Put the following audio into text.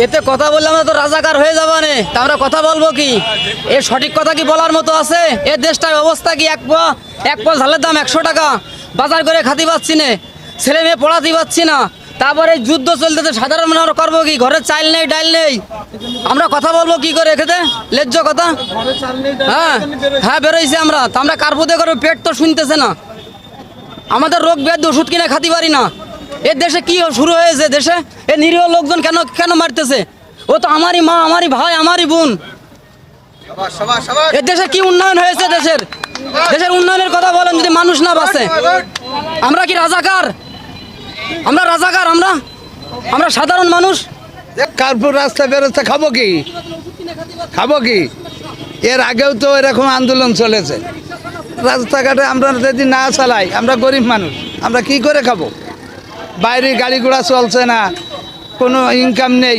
এতে কথা বললে আমরা তো রাজাকার হয়ে যাবো না, তা আমরা কথা বলবো কি? এর সঠিক কথা কি বলার মতো আছে? এর দেশটার অবস্থা কি? এক পোয়া ঝালের দাম 100 টাকা, বাজার করে খাতে পাচ্ছি না, ছেলে মেয়ে পড়াতে পাচ্ছি না, তারপরে যুদ্ধ চলতেছে, সাধারণ মানুষ করবো কি? ঘরে চাল নেই, ডাল নেই, আমরা কথা বলবো কি করে? খেতে লেজ্জ কথা। হ্যাঁ হ্যাঁ, বেরোইছি আমরা, তা আমরা কার্পোতে করবো, পেট তো শুনতেছে না, আমাদের রোগ ব্যাধি ওষুধ কিনে খাতে পারি না। এর দেশে কি শুরু হয়েছে? দেশে এ নিরীহ লোকজন কেন কেন মারতেছে? ও তো আমারই মা, আমারই ভাই, আমারই বোন। এর দেশে কি উন্নয়ন হয়েছে? দেশের উন্নয়নের কথা বলেন যদি মানুষ না বাঁচে। আমরা কি রাজাকার? আমরা রাজাকার? আমরা সাধারণ মানুষ। কার্পুর রাস্তা বেরোচ্ছে, খাবো কি? এর আগেও তো এরকম আন্দোলন চলেছে। রাস্তাঘাটে আমরা যদি না চালাই, আমরা গরিব মানুষ, আমরা কি করে খাবো? বাইরে গাড়ি ঘোড়া চলছে না, কোনো ইনকাম নেই।